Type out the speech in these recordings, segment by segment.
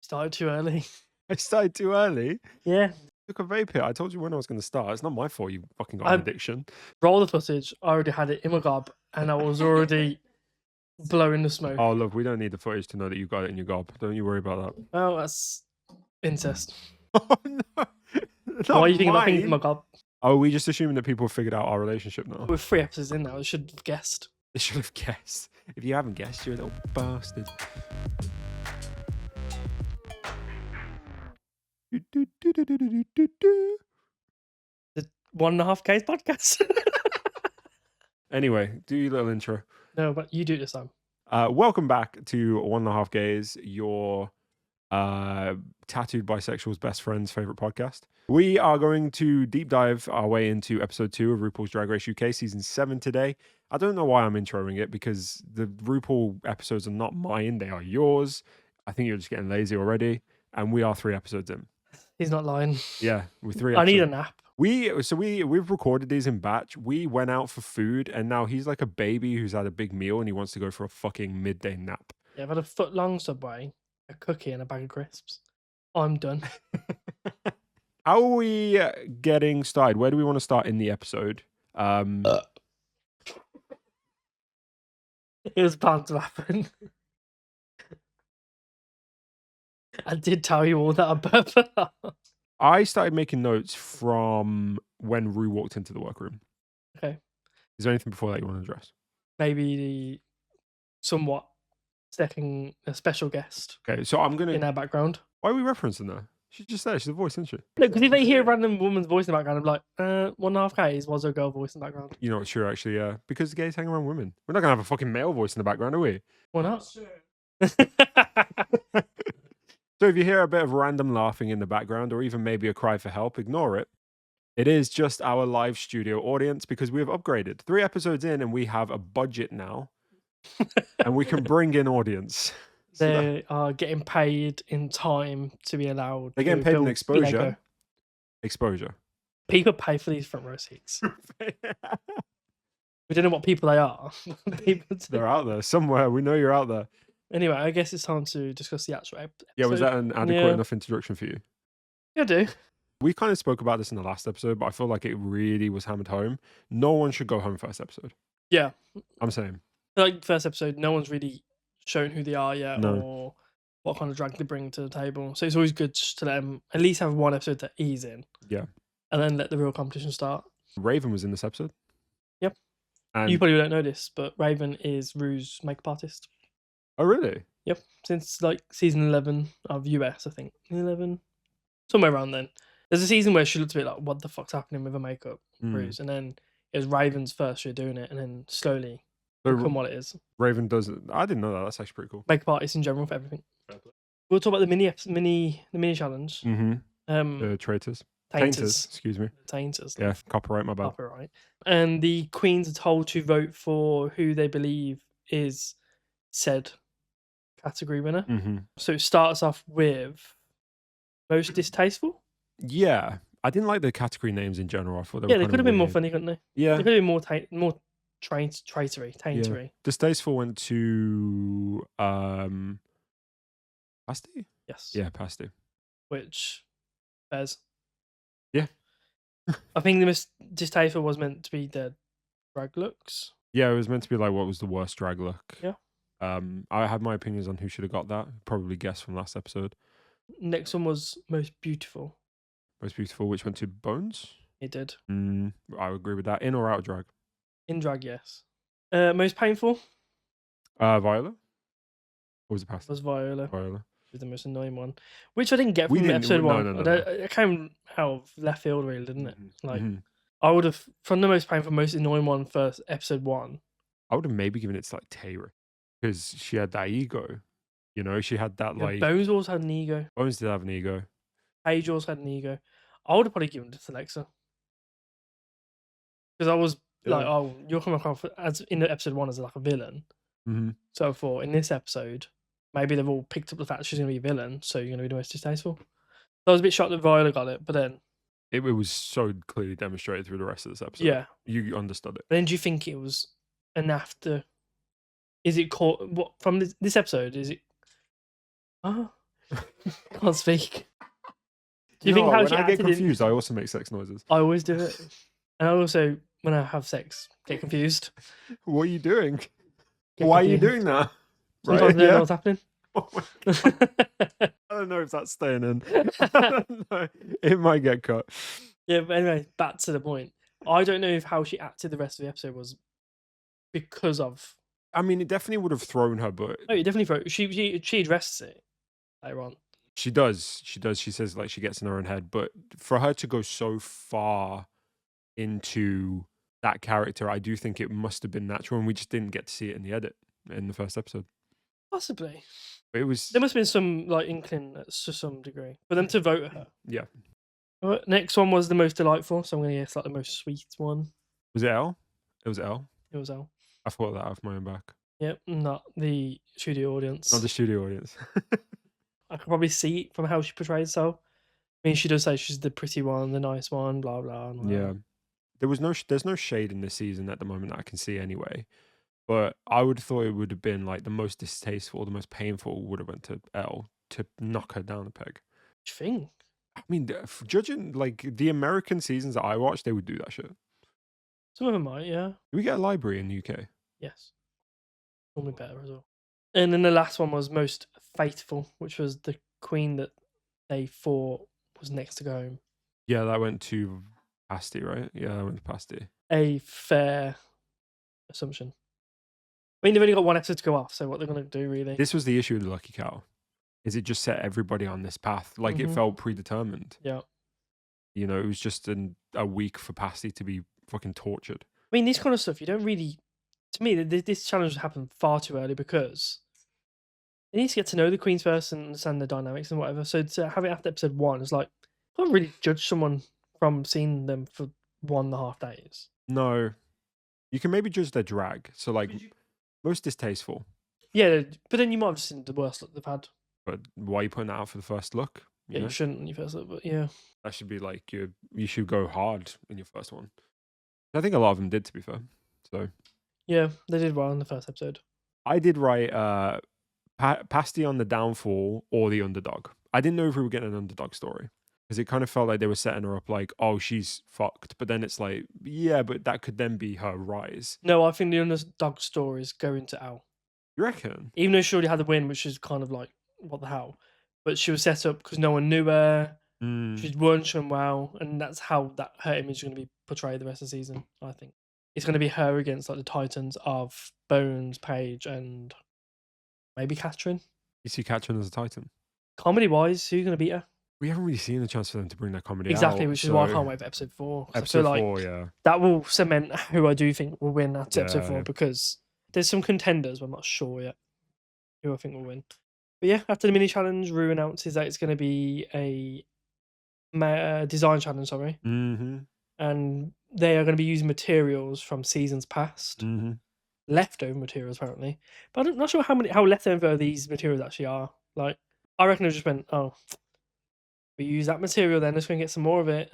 Started too early. I started too early. Yeah. Took a vape hit. I told you when I was going to start. It's not my fault you fucking got an addiction. Roll the footage. I already had it in my gob, and I was already blowing the smoke. Oh, look, we don't need the footage to know that you got it in your gob. Don't you worry about that. Oh, that's incest. Oh, no. Why are you thinking about things in my gob? Oh, we just assuming that people have figured out our relationship now. We're 3 episodes in now. I should have guessed. They should have guessed. If you haven't guessed, you're a little bastard. The 1.5K's podcast. Anyway, do your little intro. No, but you do it this time. Welcome back to 1.5 Gays, your tattooed bisexual's best friend's favorite podcast. We are going to deep dive our way into episode 2 of RuPaul's Drag Race UK season 7 today. I don't know why I'm introing it because the RuPaul episodes are not mine, they are yours. I think you're just getting lazy already, and we are 3 episodes in. He's not lying. Yeah, we're 3 I episodes. need a nap. We've recorded these in batch. We went out for food, and now he's like a baby who's had a big meal and he wants to go for a fucking midday nap. Yeah, I've had a foot-long Subway, a cookie, and a bag of crisps. I'm done. How are we getting started? Where do we want to start in the episode? It was bound to happen. I did tell you all that on purpose. I started making notes from when Rue walked into the workroom. Okay. Is there anything before that you want to address? Maybe the somewhat second a special guest. Okay, so I'm gonna in our background. Why are we referencing her? She's just there. She's a voice, isn't she? No, because if they hear a random woman's voice in the background, I'm like, 1.5K's was a girl voice in the background. You know what? Sure, actually, yeah. Because gays hang around women. We're not gonna have a fucking male voice in the background, are we? Why not? So if you hear a bit of random laughing in the background or even maybe a cry for help, ignore it. It is just our live studio audience because we have upgraded. 3 episodes in and we have a budget now. And we can bring in audience. They are getting paid in time to be allowed. They're getting paid in exposure. Lego. Exposure. People pay for these front row seats. We don't know what people they are. They're out there somewhere. We know you're out there. Anyway, I guess it's time to discuss the actual episode. Yeah, was that an adequate enough introduction for you? Yeah, I do. We kind of spoke about this in the last episode, but I feel like it really was hammered home. No one should go home first episode. Yeah. I'm saying. Like, first episode, no one's really shown who they are yet or what kind of drag they bring to the table. So it's always good to let them at least have one episode to ease in. Yeah. And then let the real competition start. Raven was in this episode. Yep. And you probably don't know this, but Raven is Rue's makeup artist. Oh, really? Yep. Since like season 11 of US, I think. 11? Somewhere around then. There's a season where she looked a bit like, what the fuck's happening with her makeup, Rue's? And then it was Raven's first year doing it, and then slowly become what it is. Raven does it. I didn't know that. That's actually pretty cool. Makeup artists in general for everything. We'll talk about the mini challenge. The traitors. Tainters. Excuse me. Tainters. Yeah, copyright, my bad. Copyright. And the queens are told to vote for who they believe is said category winner. So it starts off with most distasteful. Yeah, I didn't like the category names in general. I thought they could have been more funny, couldn't they? Yeah, they could have been more taintery. Yeah. Distasteful went to Pasty. Yes. Yeah, Pasty. Which bears. Yeah. I think the most distasteful was meant to be the drag looks. Yeah, it was meant to be like what was the worst drag look. Yeah. I had my opinions on who should have got that. Probably guessed from last episode. Next one was most beautiful. Most beautiful, which went to Bones. It did. I would agree with that. In or out of drag? In drag, yes. Most painful. Viola. Or was it Pasty? Was Viola. Viola. Was the most annoying one, which I didn't get from episode 1. No. It came out of left field, really, didn't it? Like, I would have, from the most painful, most annoying one first, episode 1. I would have maybe given it to like Tayra because she had that ego. You know, she had that like. Bones also had an ego. Bones did have an ego. Paige also had an ego. I would have probably given it to Alexa because I was like, "Oh, you're coming across as in episode 1 as like a villain." So I thought in this episode, maybe they've all picked up the fact that she's going to be a villain, so you're going to be the most distasteful. So I was a bit shocked that Viola got it, but then it was so clearly demonstrated through the rest of this episode. Yeah, you understood it. But then do you think it was an after? Is it called what from this episode? Is it? Can't speak. Do you know think what, how when she I get acted in? confused, I also make sex noises. I always do it, and I also, when I have sex, get confused. What are you doing? Get Why are you confused. doing that? Sometimes Right? I don't know Yeah. what's happening. Oh my God. I don't know if that's staying in. I don't know. It might get cut. Yeah, but anyway, back to the point. I don't know if how she acted the rest of the episode was because of. I mean, it definitely would have thrown her, but Oh, you definitely throw. She addresses it later on. she does. She does. She says like she gets in her own head, but for her to go so far into that character, I do think it must have been natural, and we just didn't get to see it in the edit in the first episode. Possibly. But it was There must have been some like inkling to some degree for them to vote her. yeah. Right, next one was the most delightful, so I'm going to guess like the most sweet one. Was it L? It was L. It was L. I thought that off my own back. Yep, not the studio audience. Not the studio audience. I can probably see it from how she portrays herself. I mean, she does say she's the pretty one, the nice one, blah blah. And Yeah. There's no shade in this season at the moment that I can see anyway. But I would have thought it would have been like the most distasteful, the most painful would have went to L to knock her down a peg. What do you think? I mean, judging like the American seasons that I watched, they would do that shit. Some of them might, yeah. Do we get a library in the UK? Yes. Normally better as well. And then the last one was most faithful, which was the queen that they thought was next to go home. Yeah, that went to Pasty, right? Yeah, that went to Pasty. A fair assumption. I mean, they've only got one episode to go off, so what they're going to do, really? This was the issue with the Lucky Cow. Is it just set everybody on this path? Like it felt predetermined. Yeah. You know, it was just a week for Pasty to be fucking tortured. I mean, this kind of stuff, you don't really. To me, this challenge happened far too early because they need to get to know the queens first and understand the dynamics and whatever. So to have it after episode 1 is like, I can't really judge someone from seeing them for 1.5 days. No. You can maybe judge their drag. So like most distasteful. Yeah, but then you might have seen the worst look they've had. But why are you putting that out for the first look? Yeah, know? you shouldn't when you first look, but yeah. That should be like you should go hard in your first one. I think a lot of them did, to be fair. So Yeah, they did well in the first episode. I did write Pasty on the downfall or the underdog. I didn't know if we were getting an underdog story because it kind of felt like they were setting her up like, oh, she's fucked. But then it's like, yeah, but that could then be her rise. No, I think the underdog stories go into Al. You reckon? Even though she already had the win, which is kind of like, what the hell? But she was set up because no one knew her. She'd won shown well, and that's how her image is going to be portrayed the rest of the season, I think. It's going to be her against like the titans of Bones, Paige, and maybe Catherine. You see Catherine as a titan? Comedy-wise, who's going to beat her? We haven't really seen a chance for them to bring their comedy Exactly, out, which is why I can't wait for episode 4. Episode I feel 4, like yeah. that will cement who I do think will win after episode 4 Yeah. because there's some contenders, but I'm not sure yet who I think will win. But yeah, after the mini challenge, Rue announces that it's going to be a design challenge, sorry. Mm-hmm. And they are going to be using materials from seasons past. Mm-hmm. Leftover materials, apparently. But I'm not sure how leftover these materials actually are. Like, I reckon they just went, oh, we use that material then, let's go and get some more of it.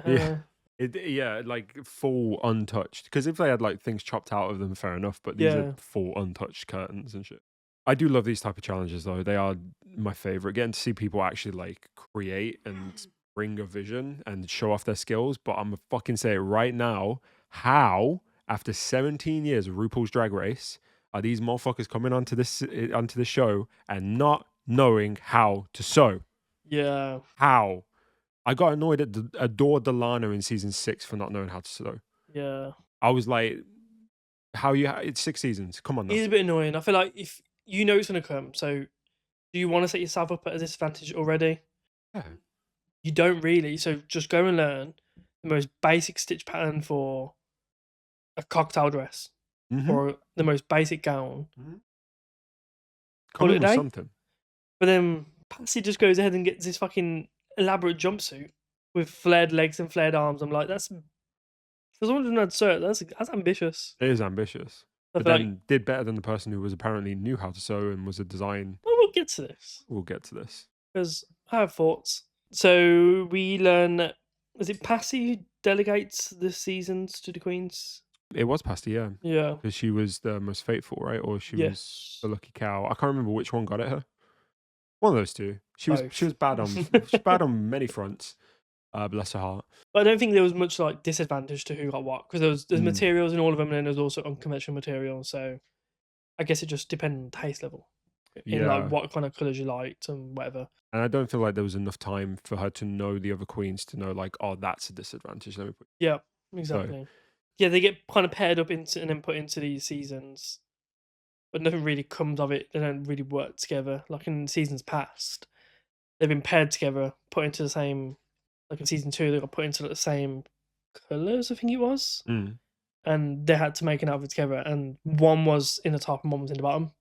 Yeah, like full untouched. Because if they had like things chopped out of them, fair enough. But these are full untouched curtains and shit. I do love these type of challenges though. They are my favorite. Getting to see people actually like create and bring a vision and show off their skills. But I'm gonna fucking say it right now. How, after 17 years of RuPaul's Drag Race, are these motherfuckers coming onto this show and not knowing how to sew? Yeah. How? I got annoyed at Adore Delano in season 6 for not knowing how to sew. Yeah. I was like, it's 6 seasons. Come on now. It's a bit annoying. I feel like if you know it's going to come, so do you want to set yourself up at a disadvantage already? Yeah. You don't really. So just go and learn the most basic stitch pattern for a cocktail dress or the most basic gown. Call it a day. Something. But then Patsy just goes ahead and gets this fucking elaborate jumpsuit with flared legs and flared arms. I'm like, that's for someone who had sew, that's ambitious. It is ambitious. But then did better than the person who was apparently knew how to sew and was a design. Well, we'll get to this. We'll get to this. Because I have thoughts. So we learn that, is it Passy who delegates the seasons to the queens? It was Pasty, yeah. Yeah. Because she was the most faithful, right? Or she was the lucky cow. I can't remember which one got at her. One of those two. She was Both. bad on she's bad on many fronts. Bless her heart. But I don't think there was much like disadvantage to who got what, because there's Mm. materials in all of them, and then there's also unconventional material. So I guess it just depended on taste level, in Yeah. like what kind of colors you liked and whatever. And I don't feel like there was enough time for her to know the other queens to know like, oh, that's a disadvantage. Let me put. Yeah, exactly. Yeah, they get kind of paired up into and then put into these seasons, but nothing really comes of it. They don't really work together. Like in seasons past, they've been paired together, put into the same. Like in season 2, they got put into the same colors, I think it was, and they had to make an outfit together. And one was in the top and one was in the bottom.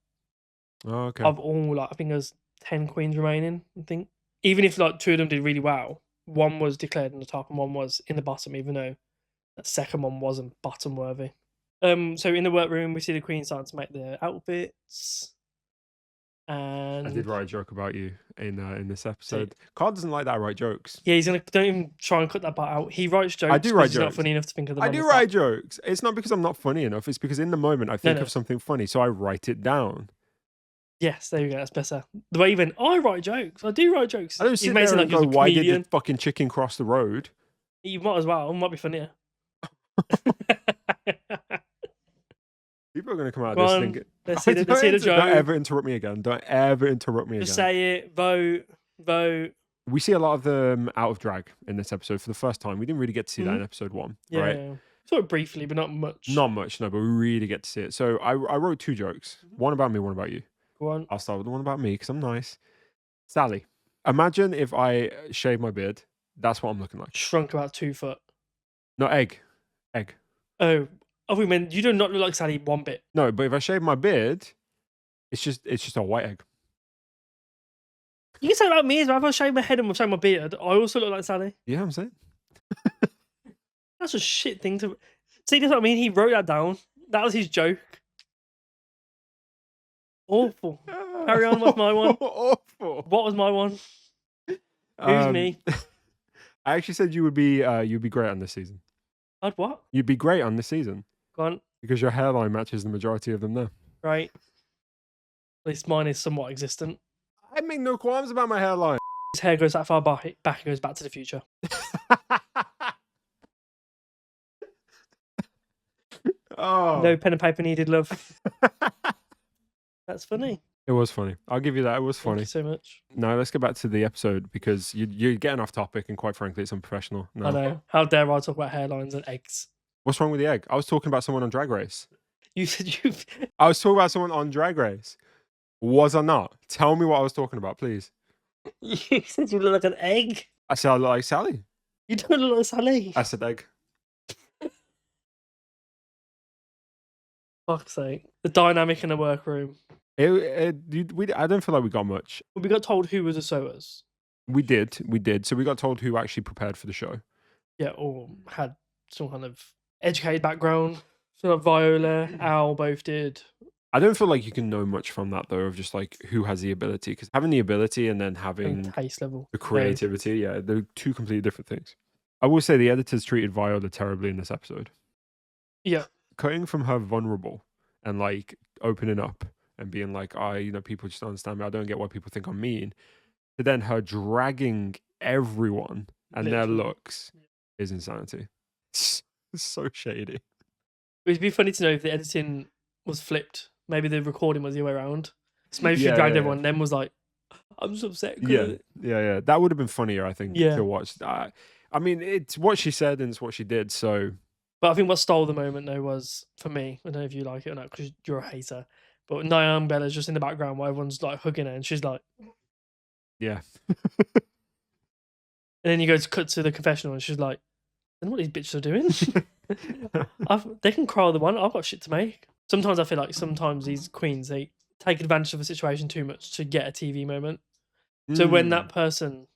Oh, okay. Of all, like I think there's 10 queens remaining. I think even if like 2 of them did really well, one was declared in the top and one was in the bottom, even though that second one wasn't bottom worthy. So in the workroom, we see the queens starting to make their outfits. And I did write a joke about you in this episode. Carl doesn't like that I write jokes. Yeah, he's gonna don't even try and cut that part out. He writes jokes. I do write he's jokes. Not funny enough to think of them. I do write jokes. It's not because I'm not funny enough. It's because in the moment I think of something funny, so I write it down. Yes, there you go. That's better. The way you went, I write jokes. I do write jokes. I don't sit there and go, why did the fucking chicken cross the road? You might as well. It might be funnier. People are going to come out of this thinking... Let's see the joke. Don't ever interrupt me again. Don't ever interrupt me again. Just say it. Vote. We see a lot of them out of drag in this episode for the first time. We didn't really get to see that in episode 1, right? Yeah. Sort of briefly, but not much. Not much, no, but we really get to see it. So I wrote 2 jokes. One about me, one about you. Go on. I'll start with the one about me because I'm nice. Sally, imagine if I shave my beard. That's what I'm looking like. Shrunk about 2 foot. No, egg. Oh, we meant you do not look like Sally one bit. No, but if I shave my beard, it's just a white egg. You can say about me as well. If I shave my head and shave my beard, I also look like Sally. Yeah, I'm saying. That's a shit thing to... See, that's what I mean. He wrote that down. That was his joke. Awful. Carry on with my one. Awful. What was my one? Who's me? I actually said you'd be great on this season. I'd what? You'd be great on this season. Go on. Because your hairline matches the majority of them now. Right. At least mine is somewhat existent. I make no qualms about my hairline. His hair goes that far back, it goes back to the future. Oh. No pen and paper needed, love. That's funny. It was funny. I'll give you that. It was funny. Thank you so much. No, let's get back to the episode because you're getting off topic and quite frankly, it's unprofessional. No. I know. How dare I talk about hairlines and eggs? What's wrong with the egg? I was talking about someone on Drag Race. You said you... I was talking about someone on Drag Race. Was I not? Tell me what I was talking about, please. You said you look like an egg. I said I look like Sally. You don't look like Sally. I said egg. Fuck's sake. The dynamic in the workroom. I don't feel like we got much. We got told who was the sewers. We did. So we got told who actually prepared for the show. Yeah, or had some kind of educated background. So like Viola, Al both did. I don't feel like you can know much from that though, of just like who has the ability, because having the ability and then having taste level, the creativity, yeah, they're 2 completely different things. I will say the editors treated Viola terribly in this episode. Yeah, cutting from her vulnerable and like opening up and being like, people just don't understand me. I don't get why people think I'm mean. But then her dragging everyone and their looks is insanity. It's so shady. It'd be funny to know if the editing was flipped. Maybe the recording was the other way around. So maybe she dragged everyone, then was like, I'm so upset. Yeah. That would have been funnier, I think, to watch. I mean, it's what she said and it's what she did, so... But I think what stole the moment, though, was, for me, I don't know if you like it or not, because you're a hater, but Niamh Bella's just in the background while everyone's, like, hugging her, and she's like... Yeah. And then you go to cut to the confessional, and she's like, I don't know what these bitches are doing. They can cry all they want. I've got shit to make. Sometimes I feel like these queens, they take advantage of a situation too much to get a TV moment. So when that person,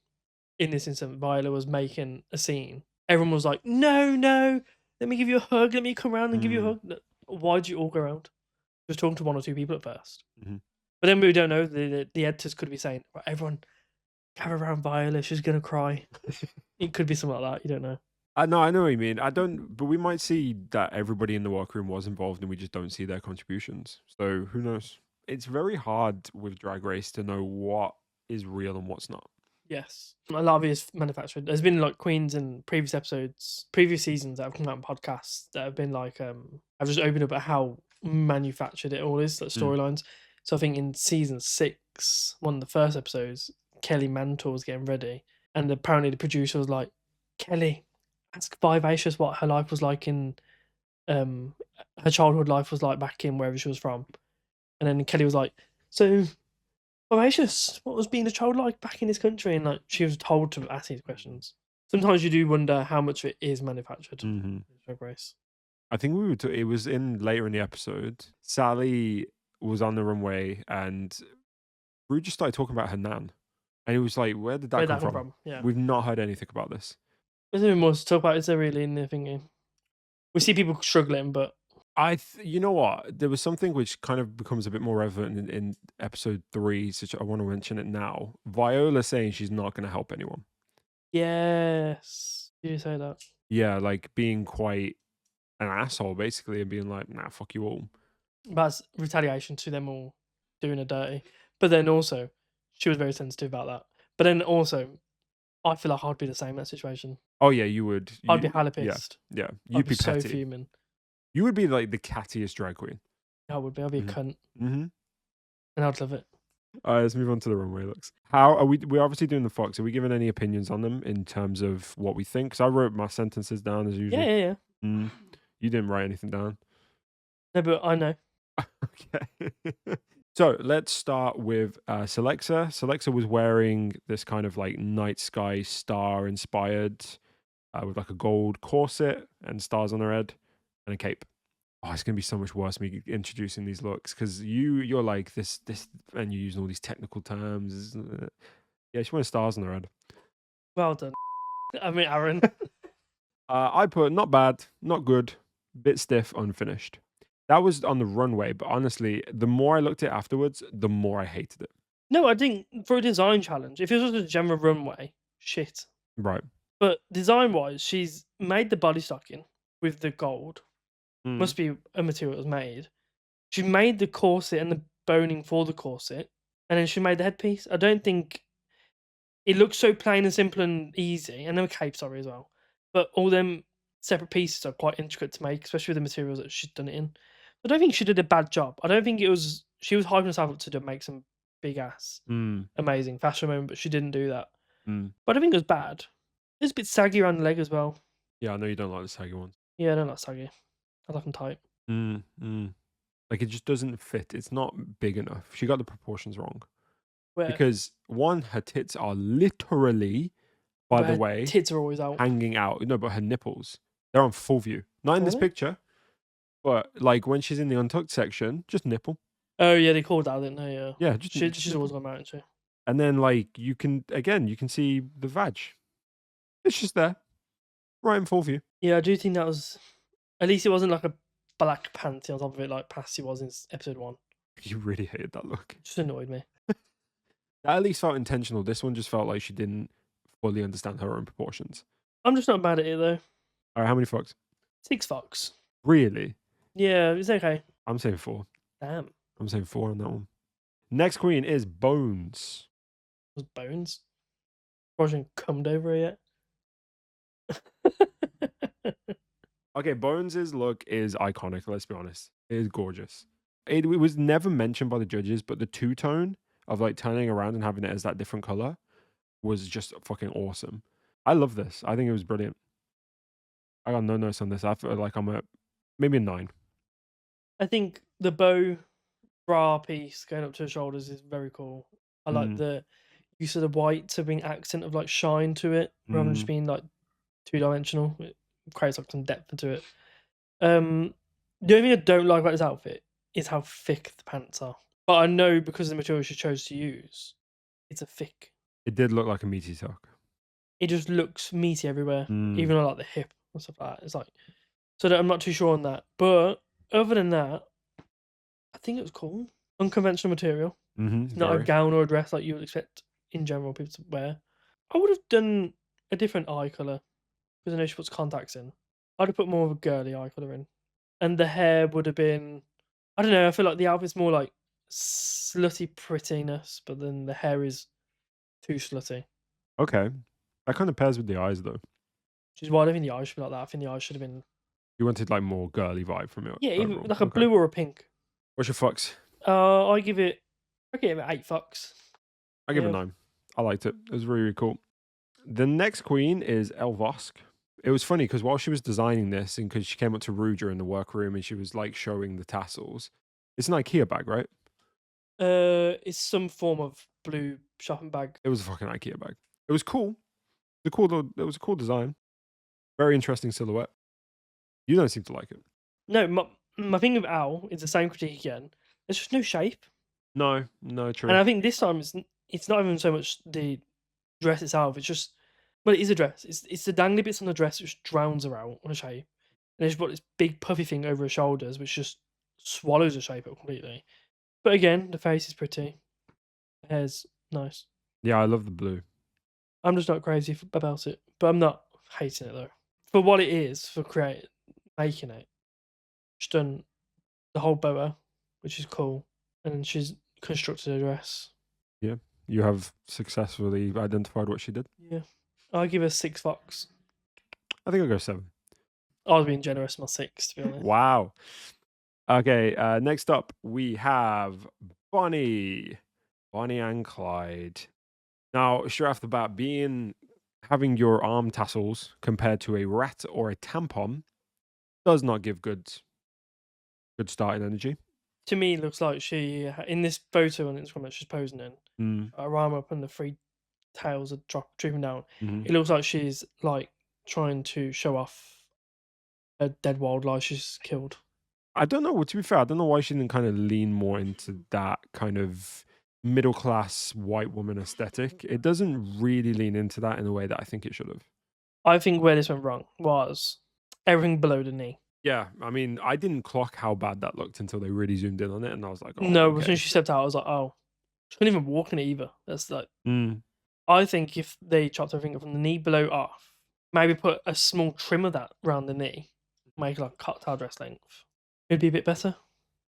in this instance, Viola, was making a scene, everyone was like, no, let me give you a hug. Let me come around and give you a hug. Why'd you all go around? Just talking to 1 or 2 people at first. But then we don't know. The editors could be saying, right, everyone, gather around Viola. She's going to cry. It could be something like that. You don't know. No, I know what you mean. But we might see that everybody in the workroom was involved and we just don't see their contributions. So who knows? It's very hard with Drag Race to know what is real and what's not. Yes, a lot of it is manufactured. There's been like queens in previous episodes, previous seasons that have come out in podcasts that have been like, I've just opened up at how manufactured it all is, like storylines. So I think in season 6, one of the first episodes, Kelly Mantle was getting ready, and apparently the producer was like, Kelly, ask Vivacious what her life was like in, her childhood life was like back in wherever she was from. And then Kelly was like, so Vivacious, what was being a child like back in this country? And like she was told to ask these questions. Sometimes you do wonder how much of it is manufactured. Drag Race. I think it was in later in the episode. Sally was on the runway and Rue just started talking about her nan. And it was like, where did that come from? Yeah. We've not heard anything about this. There's nothing more to talk about, is there really, in the thinking? We see people struggling, but you know what? There was something which kind of becomes a bit more relevant in episode 3, so I want to mention it now. Viola saying she's not going to help anyone. yes, you say that. Yeah, like being quite an asshole, basically, and being like, nah, fuck you all. That's retaliation to them all doing her dirty. But then also, she was very sensitive about that. But then also, I feel like I'd be the same in that situation. Oh, yeah, you would. I'd be hella pissed. Yeah. You'd be petty. So fuming. You would be like the cattiest drag queen. I would be. I'd be a cunt. Mm-hmm. And I'd love it. All right, let's move on to the runway looks. How are we? We're obviously doing the Fox. Are we giving any opinions on them in terms of what we think? Because I wrote my sentences down as usual. Yeah. You didn't write anything down. No, but I know. Okay. So let's start with Celexa. Celexa was wearing this kind of like night sky star inspired with like a gold corset and stars on her head and a cape. Oh, it's gonna be so much worse me introducing these looks because you're like this and you're using all these technical terms. Yeah, she wears stars on her head. Well done. I mean, Aaron. I put not bad, not good, bit stiff, unfinished. That was on the runway, but honestly, the more I looked at it afterwards, the more I hated it. No, I think for a design challenge, if it was a general runway, shit. Right. But design wise, she's made the body stocking with the gold. Must be a material that was made. She made the corset and the boning for the corset, and then she made the headpiece. I don't think it looks so plain and simple and easy, and then cape, sorry, as well. But all them separate pieces are quite intricate to make, especially with the materials that she's done it in. I don't think she did a bad job. I don't think it was. She was hyping herself up to make some big ass, amazing fashion moment, but she didn't do that. But I don't think it was bad. It's a bit saggy around the leg as well. Yeah, I know you don't like the saggy ones. Yeah, I don't like saggy. I like them tight. Like it just doesn't fit. It's not big enough. She got the proportions wrong. Where? Because one, her tits are literally, by the way, tits are always out, hanging out. No, but her nipples, they're on full view. Not in this picture, but like when she's in the untucked section, just nipple. Oh yeah, they called that, didn't they? Yeah. Yeah, she's always got out too. And then like you can see the vag. It's just there, right in full view. Yeah, I do think that was. At least it wasn't like a black panty on top of it, like Passy was in episode 1. You really hated that look. It just annoyed me. That at least felt intentional. This one just felt like she didn't fully understand her own proportions. I'm just not mad at it though. All right, how many Fox? 6 Fox. Really? Yeah, it's okay. I'm saying 4. Damn. I'm saying 4 on that one. Next queen is Bones. Was Bones? Wasn't cummed over her yet. Okay, Bones' look is iconic, let's be honest. It is gorgeous. It was never mentioned by the judges, but the two-tone of like turning around and having it as that different color was just fucking awesome. I love this. I think it was brilliant. I got no notes on this. I feel like I'm maybe a 9. I think the bow bra piece going up to her shoulders is very cool. I like the use of the white to bring accent of like shine to it, rather than just being like 2-dimensional. It creates like some depth to it. The only thing I don't like about this outfit is how thick the pants are. But I know because of the material she chose to use, it's a thick. It did look like a meaty sock. It just looks meaty everywhere, even on like the hip and stuff like that. It's like, so I'm not too sure on that. But other than that, I think it was cool. Unconventional material. Not a gown or a dress like you would expect in general people to wear. I would have done a different eye colour because I know she puts contacts in. I'd have put more of a girly eye colour in. And the hair would have been, I don't know, I feel like the outfit's more like slutty prettiness, but then the hair is Too slutty. Okay. That kind of pairs with the eyes, though. Which is why I don't think the eyes should be like that. I think the eyes should have been You wanted like more girly vibe from it either overall. like a Okay. blue or a pink. What's your fucks? I give it 8 fucks. I give it Yeah. 9. I liked it. It was really, really cool. The next queen is Elvosk. It was funny because while she was designing this, and because she came up to Ruja in the workroom and she was like showing the tassels, it's an IKEA bag, right? It's some form of blue shopping bag. It was a fucking IKEA bag. It was cool. It was a cool design. Very interesting silhouette. You don't seem to like it. No, my thing with Owl is the same critique again. There's just no shape. No, true. And I think this time it's not even so much the dress itself. It's just, well, it is a dress. It's the dangly bits on the dress which drowns her out on a shape, and she's got this big puffy thing over her shoulders which just swallows the shape up completely. But again, the face is pretty. The hair's nice. Yeah, I love the blue. I'm just not crazy about it, but I'm not hating it though. For what it is, for making it, she's done the whole boa, which is cool, and then she's constructed a dress. Yeah, you have successfully identified what she did. Yeah, I'll give her 6 fucks. I think I'll go 7. I was being generous with my 6, to be honest. Wow. Okay, next up we have Bonnie and Clyde. Now, straight off the bat, having your arm tassels compared to a rat or a tampon does not give good starting energy. To me, it looks like she, in this photo on Instagram that she's posing in, her arm up and the 3 tails are drooping down. Mhm. It looks like she's like trying to show off a dead wildlife she's killed. I don't know. To be fair, I don't know why she didn't kind of lean more into that kind of middle class white woman aesthetic. It doesn't really lean into that in a way that I think it should have. I think where this went wrong was everything below the knee. Yeah, I mean, I didn't clock how bad that looked until they really zoomed in on it, and I was like, "Oh, No, okay." as soon as she stepped out, I was like, oh, she couldn't even walk in it either. That's like, Mm. I think if they chopped everything from the knee below off, maybe put a small trim of that around the knee, make it like cocktail dress length, it'd be a bit better.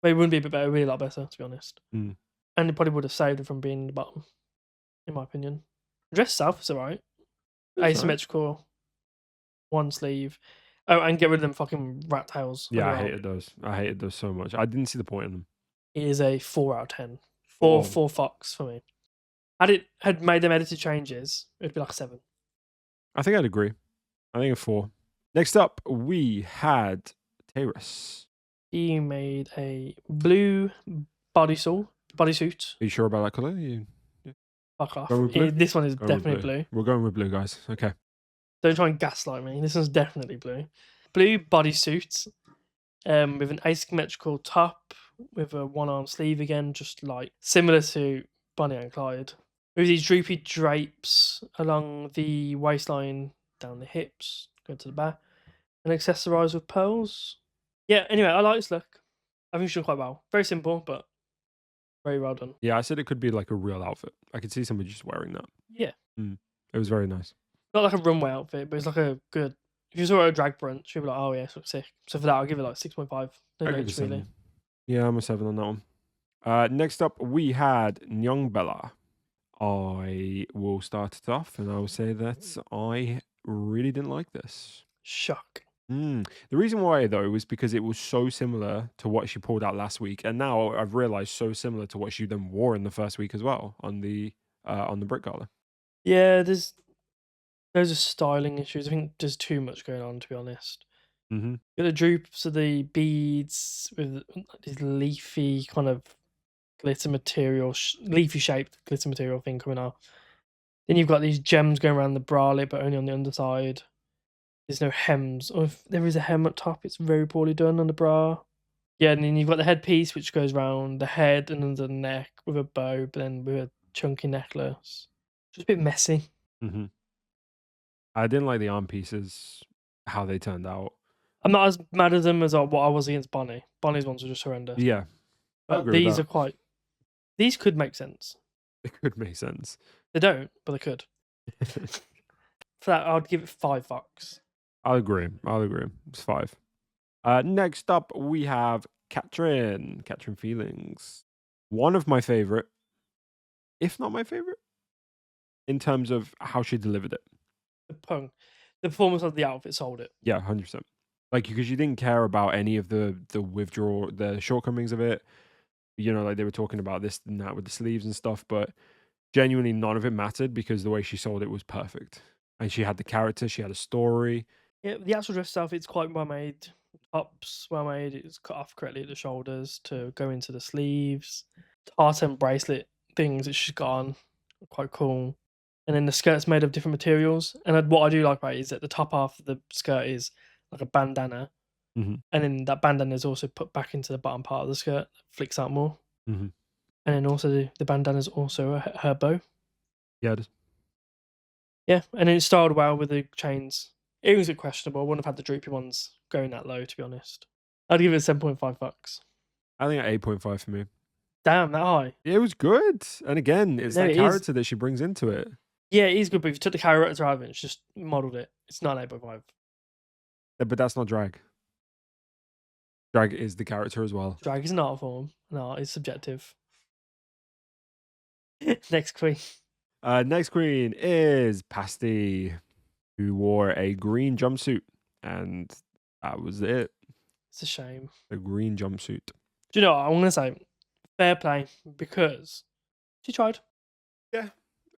Well, it wouldn't be a bit better, really a lot better, to be honest. Mm. And it probably would have saved it from being in the bottom, in my opinion. The dress itself is alright. Asymmetrical, one sleeve. Oh, and get rid of them fucking rat tails. Yeah, I hated those. I hated those so much. I didn't see the point in them. It is a 4 out of 10. Four. 4 fucks for me. Had made them edited changes, it'd be like a 7. I think I'd agree. I think a 4. Next up, we had Taurus. He made a blue bodysuit. Are you sure about that color? Fuck off. Going with blue? This one is Going with definitely blue. We're going with blue, guys. Okay. Don't try and gaslight me. This one's definitely blue. Blue bodysuit, with an asymmetrical top, with a 1-arm sleeve again, just like similar to Bonnie and Clyde. With these droopy drapes along the waistline, down the hips, go to the back, and accessorised with pearls. Yeah, anyway, I like this look. I think she's done quite well. Very simple, but very well done. Yeah, I said it could be like a real outfit. I could see somebody just wearing that. Yeah. It was very nice. Not like a runway outfit, but it's like a good. If you saw her at a drag brunch, you'd be like, oh yeah, it looks sick. So for that, I'll give it like 6.5. No I give it notes, 7. really. Yeah, I'm a 7 on that one. Next up, we had Nyong Bella. I will start it off, and I will say that I really didn't like this. Shock. The reason why, though, was because it was so similar to what she pulled out last week, and now I've realized so similar to what she then wore in the first week as well on the Brit Gala. Yeah, those are styling issues. I think there's too much going on, to be honest. Mm-hmm. Got the droops of the beads with this leafy kind of glitter material, leafy shaped glitter material thing coming out. Then you've got these gems going around the bralette, but only on the underside. There's no hems, or if there is a hem at top, it's very poorly done on the bra. Yeah, and then you've got the headpiece, which goes around the head and under the neck with a bow, but then with a chunky necklace. Just a bit messy. Mm-hmm. I didn't like the arm pieces, how they turned out. I'm not as mad at them as what I was against Bonnie. Bonnie's ones were just horrendous. Yeah, but these are quite. These could make sense. It could make sense. They don't, but they could. For that, I'd give it 5 bucks. I'll agree. It's 5. Next up, we have Katrin Feelings. One of my favorite, if not my favorite. in terms of how she delivered it. The performance of the outfit sold it. Yeah, 100%. Like, because you didn't care about any of the shortcomings of it. You know, like they were talking about this and that with the sleeves and stuff, but genuinely none of it mattered because the way she sold it was perfect. And she had the character, she had a story. Yeah, the actual dress itself, it's quite well made. Tops well made. It's cut off correctly at the shoulders to go into the sleeves. Tartan bracelet things that she's got on are quite cool. And then the skirt's made of different materials. And what I do like about it is that the top half of the skirt is like a bandana, Mm-hmm. and then that bandana is also put back into the bottom part of the skirt, flicks out more. Mm-hmm. And then also the bandana is also her bow. Yeah, it is. Yeah, and then it's styled well with the chains. Earrings are questionable. I wouldn't have had the droopy ones going that low, to be honest. I'd give it 7.5 bucks. I think at 8.5 for me. Damn, that high. It was good. And again, it's No, that it is. character that she brings into it. Yeah, it is good, but if you took the character out of it and just modelled it, it's not an 8.5. But that's not drag. Drag is the character as well. Drag is an art form. No, it's subjective. Next queen. Next queen is Pasty, who wore a green jumpsuit. And that was it. It's a shame. A green jumpsuit. Do you know what I'm going to say? Fair play, because she tried. Yeah.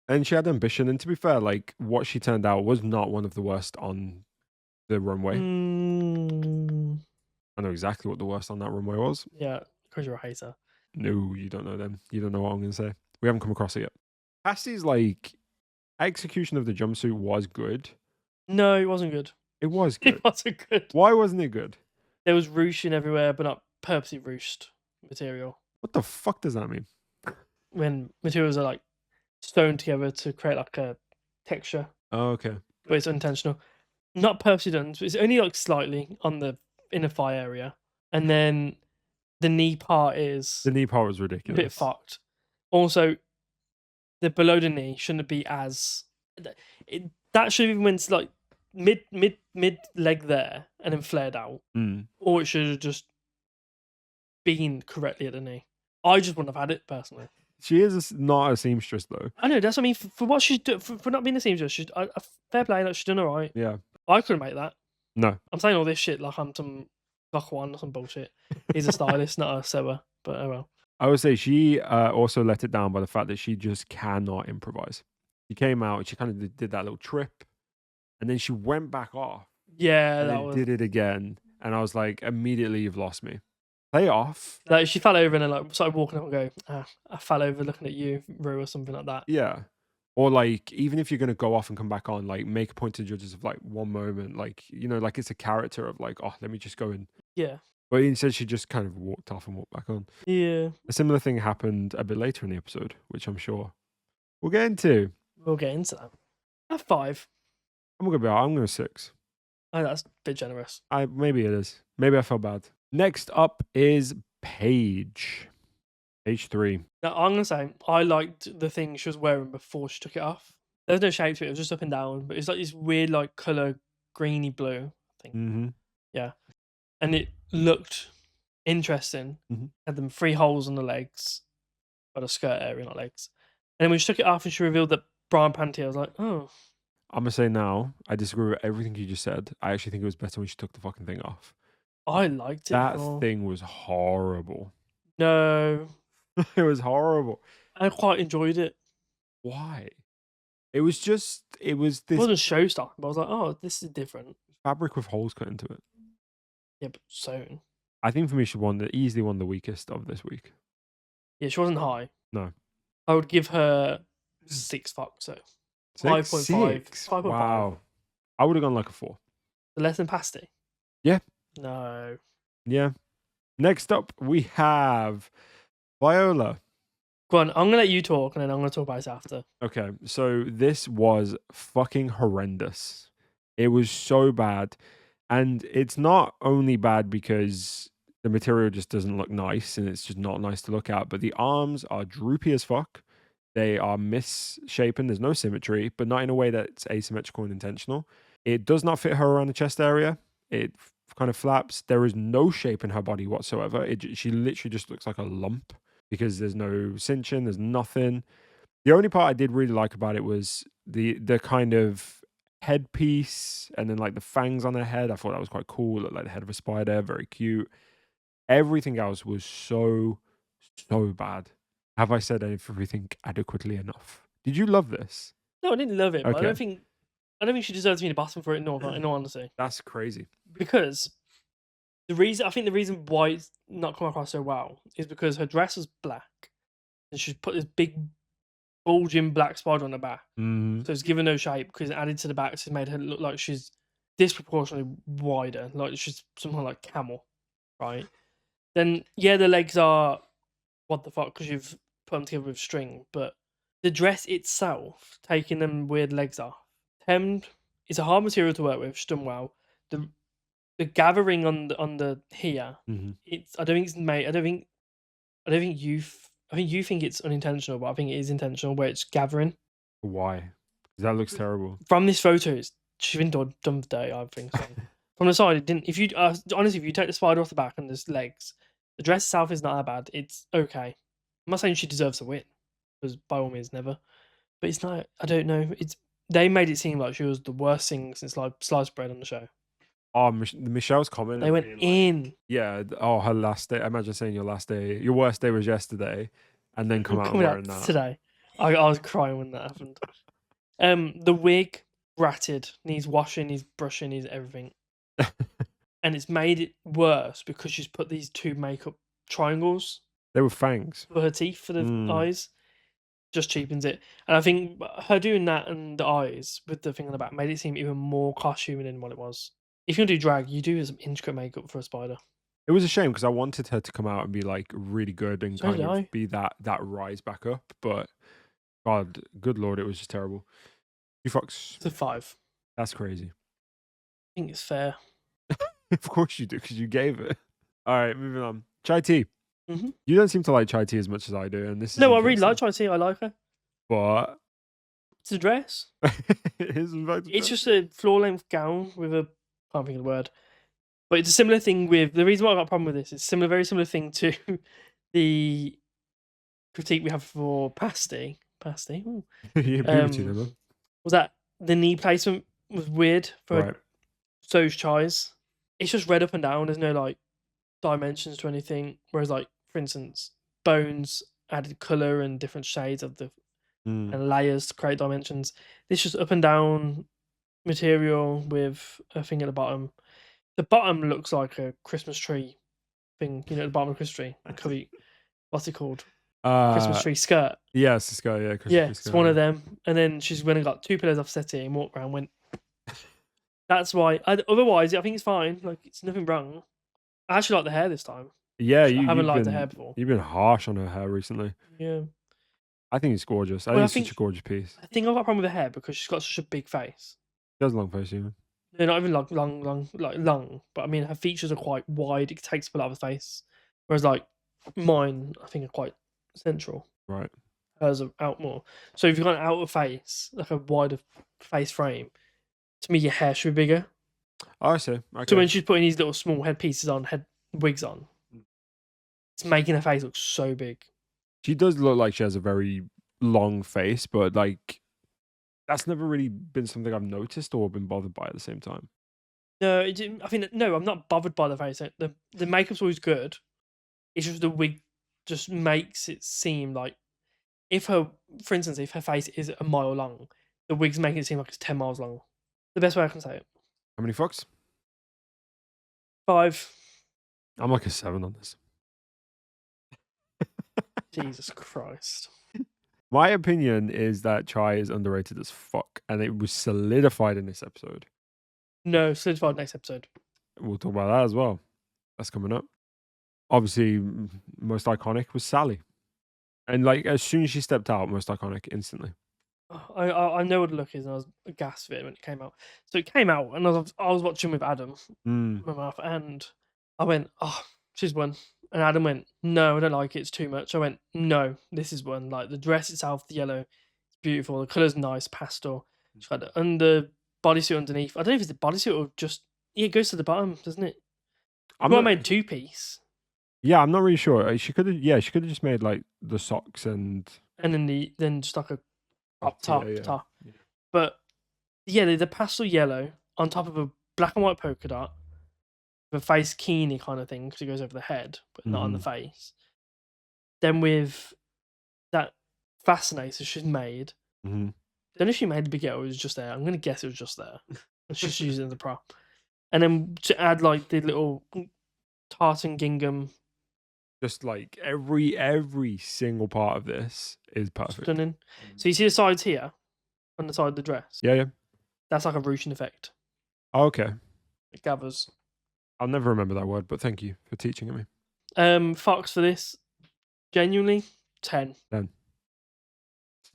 And she had ambition. And to be fair, like, what she turned out was not one of the worst on the runway. I know exactly what the worst on that runway was. Yeah, because you're a hater. No, you don't know them. You don't know what I'm going to say. We haven't come across it yet. Pasty's, like, execution of the jumpsuit was good. No, it wasn't good. It was good. It wasn't good. Why wasn't it good? There was ruching everywhere, but not purposely ruched material. What the fuck does that mean? When materials are like sewn together to create like a texture, Oh, okay. but it's unintentional. Not purposely done. So it's only like slightly on the inner thigh area, and then the knee part is The knee part was a ridiculous. bit fucked. Also, the below the knee shouldn't be as that should have been like mid leg there and then flared out, or it should have just been correctly at the knee. I just wouldn't have had it personally. She is not a seamstress though. I know, that's what I mean. For what she's doing, for not being a seamstress, she's fair play. Like, she's done all right. Yeah. I couldn't make that. No. I'm saying all this shit like I'm some one or some bullshit. He's a stylist, not a sewer. But oh well. I would say she also let it down by the fact that she just cannot improvise. She came out, she kind of did that little trip, and then she went back off. Yeah, and then did it again, and I was like, immediately you've lost me. Play off. Like she fell over and then like started walking up and go, I fell over looking at you, Rue, or something like that. Yeah. Or like, even if you're gonna go off and come back on, like make a point to judges of like one moment, like, you know, like it's a character of like, oh, let me just go in. Yeah. But instead she just kind of walked off and walked back on. Yeah. A similar thing happened a bit later in the episode, which I'm sure we'll get into. We'll get into that. At 5. I'm gonna 6. Oh, that's a bit generous. Maybe it is. Maybe I felt bad. Next up is Paige. Page 3. Now I'm gonna say I liked the thing she was wearing before she took it off. There was no shape to it, it was just up and down, but it's like this weird like colour greeny blue, I think. Mm-hmm. Yeah. And it looked interesting. Mm-hmm. Had them 3 holes on the legs. Or the skirt area, not legs. And then when she took it off and she revealed that bra and panty, I was like, oh. I'm gonna say now, I disagree with everything you just said. I actually think it was better when she took the fucking thing off. I liked it. That thing was horrible. No. It was horrible. I quite enjoyed it. Why? It was this. It wasn't showstopping, but I was like, oh, this is different. Fabric with holes cut into it. Yeah, but sewn. I think for me, she easily won the weakest of this week. Yeah, she wasn't high. No. I would give her 6 fucks, so 5.5. 5.5. Wow. I would have gone like a 4. Less than Pasty? Yeah. No. Yeah. Next up, we have Viola. Go on, I'm going to let you talk, and then I'm going to talk about it after. Okay, so this was fucking horrendous. It was so bad. And it's not only bad because the material just doesn't look nice, and it's just not nice to look at, but the arms are droopy as fuck. They are misshapen. There's no symmetry, but not in a way that's asymmetrical and intentional. It does not fit her around the chest area. It kind of flaps. There is no shape in her body whatsoever. She literally just looks like a lump because there's no cinching. There's nothing. The only part I did really like about it was the kind of headpiece and then like the fangs on her head. I thought that was quite cool. Looked like the head of a spider, very cute. Everything else was so bad. Have I said everything adequately enough? Did you love this? No, I didn't love it, but I Okay. don't think she deserves to be in the bottom for it. In all honesty, That's crazy. because the reason why it's not come across so well is because her dress was black, and she's put this big bulging black spider on her back, Mhm. so it's given no shape because it added to the back, so it made her look like she's disproportionately wider, like she's someone like camel, right? Then yeah, the legs are what the fuck because you've put them together with string, but the dress itself, taking them weird legs off, hemmed, it's a hard material to work with. It's done well. The gathering on the here, Mhm. it's I don't think it's made. I don't think I think you think it's unintentional, but I think it is intentional where it's gathering. Why? 'Cause that looks terrible. From this photo, she's been done today. I think so. From the side, it didn't. If you honestly, if you take the spider off the back and there's legs, the dress itself is not that bad. It's okay. I'm not saying she deserves to win, because by all means, never. But it's not. I don't know. They made it seem like she was the worst thing since like sliced bread on the show. Oh, Michelle's comment. They went in. Yeah. Oh, her last day. Imagine saying your last day, your worst day was yesterday, and then come out and Coming wearing out that. today. I was crying when that happened. The wig ratted, needs washing, needs brushing, needs everything. And it's made it worse because she's put these two makeup triangles They were fangs. for her teeth for the eyes. Just cheapens it. And I think her doing that and the eyes with the thing on the back made it seem even more costuming than what it was. If you're gonna do drag, you do some intricate makeup for a spider. It was a shame because I wanted her to come out and be like really good and So kind did of I. be that rise back up, but God, good Lord, it was just terrible. You fucks. It's a 5. That's crazy. I think it's fair. Of course you do, because you gave it. All right, moving on. Chai tea. Mm-hmm. You don't seem to like chai tea as much as I do, and this is No, I really interesting. like Chai Tea. I like her. But It's a dress. It's just a floor length gown with a can't think of the word. But it's a similar thing with the reason why I got a problem with this is very similar thing to the critique we have for pasty. Pasty. Ooh. You agree with you, man. Was that the knee placement was weird for those chais. It's just red up and down. There's no like dimensions to anything. Whereas like for instance, bones added colour and different shades of the and layers to create dimensions. This just up and down material with a thing at the bottom. The bottom looks like a Christmas tree thing, you know, at the bottom of the Christmas tree. Covey, what's it called? Christmas tree skirt. Yeah, it's the skirt, yeah. Christmas Yeah, tree it's skirt, one yeah. of them. And then she's went and got 2 pillows off settee and walked around and went. That's why. Otherwise, I think it's fine. Like, it's nothing wrong. I actually like the hair this time. Yeah, I haven't liked the hair before. You've been harsh on her hair recently. Yeah. I think it's gorgeous. I think it's such a gorgeous piece. I think I've got a problem with the hair because she's got such a big face. She has a long face, even. They're not even long, but I mean her features are quite wide. It takes up a lot of space, whereas like mine, I think are quite central. Right. Hers are out more. So if you've got an outer face, like a wider face frame, to me your hair should be bigger. Oh, I see. Okay. So when she's putting these little small headpieces on, head wigs on, it's making her face look so big. She does look like she has a very long face, but like that's never really been something I've noticed or been bothered by at the same time. No, I'm not bothered by the face. The makeup's always good. It's just the wig just makes it seem like for instance, if her face is a mile long, the wig's making it seem like it's 10 miles long. The best way I can say it. How many fucks? 5. I'm like a 7 on this. Jesus Christ. My opinion is that Chai is underrated as fuck, and it was solidified in this episode. No, solidified next episode. We'll talk about that as well. That's coming up. Obviously, most iconic was Sally. And like as soon as she stepped out, most iconic instantly. I know what the look is, and I was aghast of it when it came out. So it came out, and I was watching with Adam, my mouth, and I went, "Oh, she's won." And Adam went, "No, I don't like it. It's too much." I went, "No, this is one. Like the dress itself, the yellow, it's beautiful. The color's nice, pastel. She's got the bodysuit underneath. I don't know if it's the bodysuit or just it goes to the bottom, doesn't it? I made 2-piece. Yeah, I'm not really sure. She could have just made like the socks and and then just like a top. Yeah. But yeah, the pastel yellow on top of a black and white polka dot, with a face kini kind of thing because it goes over the head, but not on the face. Then with that fascinator she's made. Don't know if she made the baguette or it was just there. I'm gonna guess it was just there. And she's using it as a prop. And then to add like the little tartan gingham. Just like every single part of this is perfect. Stunning. So you see the sides here on the side of the dress? Yeah. That's like a ruching effect. Oh, okay. It gathers. I'll never remember that word, but thank you for teaching it me. Fox for this, genuinely 10. 10.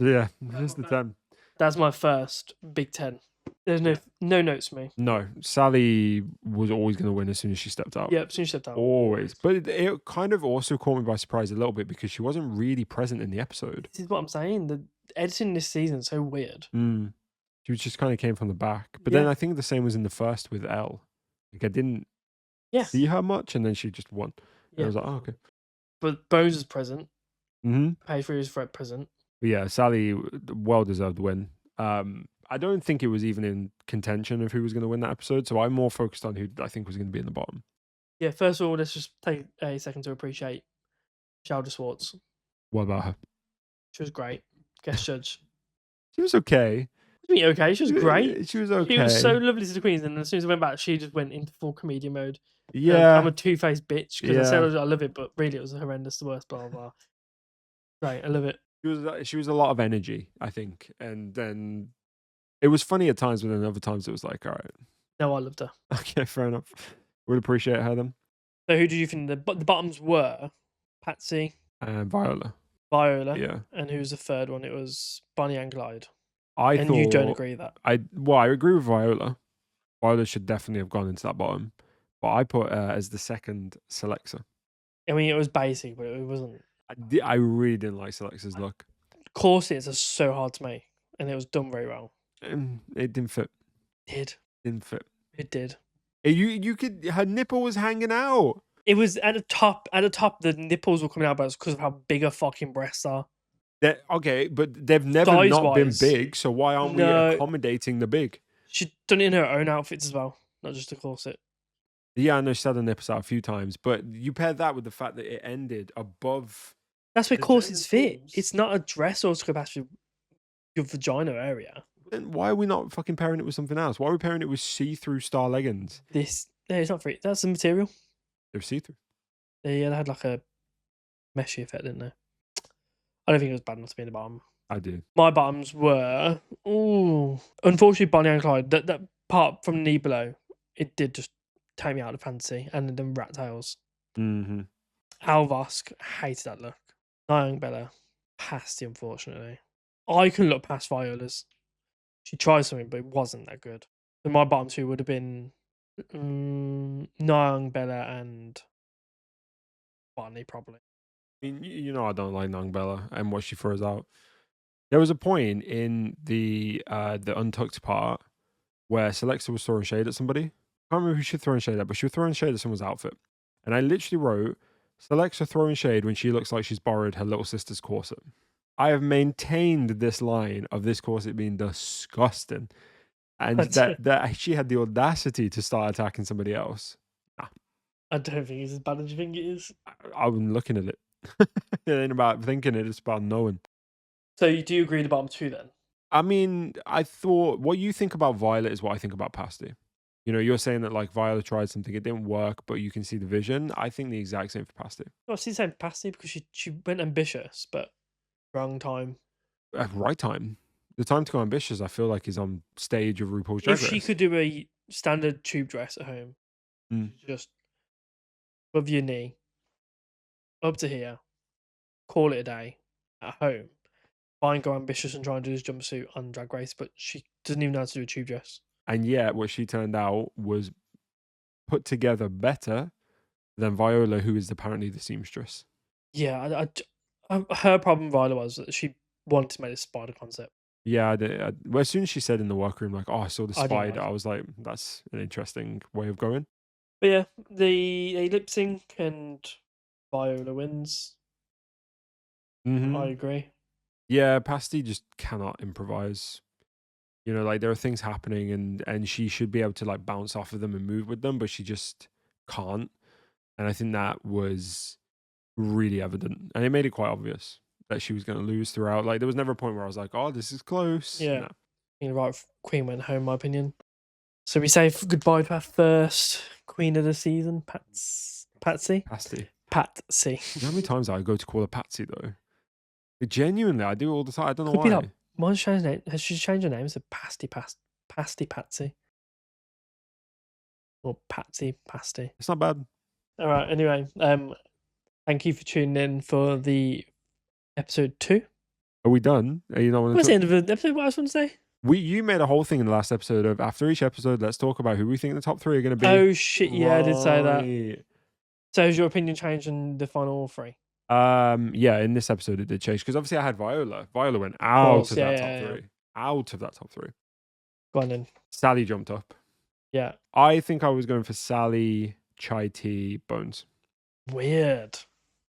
Yeah, this is the 10. That's my first big 10. There's no notes for me. No, Sally was always going to win as soon as she stepped out. Yeah, as soon as she stepped out. Always. But it kind of also caught me by surprise a little bit because she wasn't really present in the episode. This is what I'm saying. The editing this season is so weird. She just kind of came from the back. But then I think the same was in the first with Elle. Like I didn't see her much, and then she just won. And I was like, oh, okay. But Bones is present. Page is present. But yeah, Sally, well-deserved win. I don't think it was even in contention of who was going to win that episode, so I'm more focused on who I think was going to be in the bottom. Yeah, first of all, let's just take a second to appreciate Shelda Swartz. What about her? She was great. Guest judge. She was okay. What do you mean okay? She was great. She was okay. She was so lovely to the Queens, and as soon as I went back, she just went into full comedian mode. Yeah. I'm a two-faced bitch because I said I love it, but really it was horrendous, the worst, blah, blah, blah. Right, I love it. She was a lot of energy, I think, and then it was funny at times, but then other times it was like, all right. No, I loved her. Okay, fair enough. Would appreciate her then. So who did you think the bottoms were? Patsy and Viola. Yeah. And who was the third one? It was Bonnie and Clyde. And you don't agree with that? I agree with Viola. Viola should definitely have gone into that bottom, but I put as the second Selexa. I mean, it was basic, but it wasn't. I really didn't like Selexa's look. Corsets are so hard to make, and it was done very well. It didn't fit. Didn't fit. It did. You could. Her nipple was hanging out. It was at the top. At the top, the nipples were coming out, but it's because of how big her fucking breasts are. Okay, but they've never not been big, so why aren't we accommodating the big? She's done it in her own outfits as well, not just a corset. Yeah, I know she's had the nipples out a few times, but you pair that with the fact that it ended above. That's where corsets fit. It's not a dress or to go past your vagina area. Then why are we not fucking pairing it with something else? Why are we pairing it with see-through star leggings? It's not free. That's the material. They're see-through. They had like a meshy effect, didn't they? I don't think it was bad enough to be in the bottom. I do. My bottoms were unfortunately Bonnie and Clyde. That part from knee below, it did just take me out of fancy, and then rat tails. Alvosk, hated that look. Young Bella, pasty, unfortunately. I couldn't look past Viola's. She tried something, but it wasn't that good. So my bottom two would have been Young Bella and Bonnie, probably. I mean, you know I don't like Nang Bella and what she throws out. There was a point in the untucked part where Selexa was throwing shade at somebody. I can't remember who she was throwing shade at, but she was throwing shade at someone's outfit. And I literally wrote, Selexa throwing shade when she looks like she's borrowed her little sister's corset. I have maintained this line of this corset being disgusting. And that she had the audacity to start attacking somebody else. Nah. I don't think it's as bad as you think it is. I'm looking at it. It ain't about thinking it, it's about knowing. So you do agree the bottom two then? I mean, I thought what you think about Violet is what I think about Pasty. You know, you're saying that like Violet tried something, it didn't work, but you can see the vision. I think the exact same for Pasty. I see the same for Pasty because she went ambitious, but wrong time. Right time. The time to go ambitious, I feel like, is on stage of RuPaul's Drag Race. If she could do a standard tube dress at home, just above your knee, up to here, call it a day at home. Fine, go ambitious and try and do this jumpsuit on Drag Race, but she doesn't even know how to do a tube dress. And yet, what she turned out was put together better than Viola, who is apparently the seamstress. Yeah, her problem, Viola, was that she wanted to make this spider concept. Yeah, well, as soon as she said in the workroom, like, "Oh, I saw the spider," I was like, "That's an interesting way of going." But yeah, they lip sync and Viola wins. I agree. Yeah, Pasty just cannot improvise. You know, like there are things happening and she should be able to like bounce off of them and move with them, but she just can't. And I think that was really evident. And it made it quite obvious that she was going to lose throughout. Like there was never a point where I was like, oh, this is close. Yeah. No. You know, right, Queen went home, in my opinion. So we say goodbye to our first Queen of the season, Patsy. Pasty. Patsy. You know how many times I go to call her Patsy though? Genuinely, I do all the time. I don't know Could be why. like, why has she changed her name? Has she changed her name to Pasty Patsy? Or Patsy Pasty? It's not bad. All right. Anyway, thank you for tuning in for the episode 2. Are we done? Are you not want What's to the end of the episode? What I was going to say? You made a whole thing in the last episode of after each episode, let's talk about who we think the top 3 are going to be. Oh shit! Yeah, I did say that. Right. So has your opinion changed in the final 3? Yeah, in this episode it did change because obviously I had Viola. Viola went out of that top 3. Out of that top 3. Go on then. Sally jumped up. Yeah. I think I was going for Sally, Chai Tea, Bones. Weird.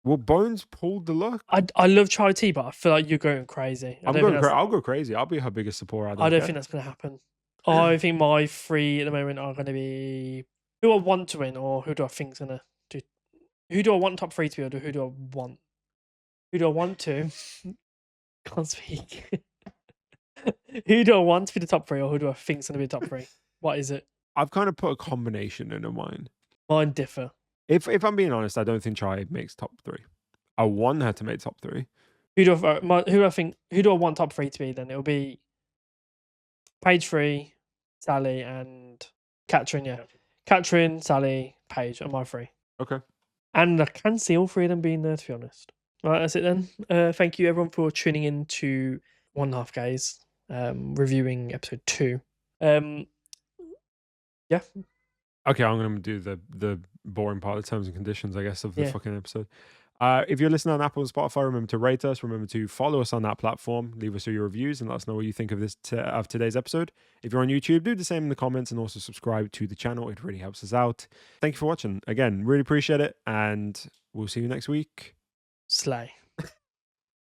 Well, Bones pulled the look. I love Chai Tea, but I feel like you're going crazy. I'll go crazy. I'll be her biggest supporter. I don't think that's going to happen. I think my 3 at the moment are going to be who I want to win, or who do I think's going to do. Who do I want top 3 to be, or who do I want? Who do I want to? Can't speak. Who do I want to be the top 3, or who do I think's going to be the top 3? What is it? I've kind of put a combination in mine. Mine differ. If I'm being honest, I don't think Chai makes top 3. I want her to make top 3. Who do I want top 3 to be? Then it'll be Paige 3, Sally, and Katrin. Yeah, Katrin, Sally, Paige are my 3. Okay. And I can see all 3 of them being there, to be honest. Right, that's it then. Thank you everyone for tuning in to 1.5 Gays, reviewing episode 2. Yeah. Okay, I'm going to do the boring part of the terms and conditions, I guess, of the fucking episode. If you're listening on Apple and Spotify, remember to rate us. Remember to follow us on that platform. Leave us your reviews and let us know what you think of of today's episode. If you're on YouTube, do the same in the comments and also subscribe to the channel. It really helps us out. Thank you for watching. Again, really appreciate it. And we'll see you next week. Slay.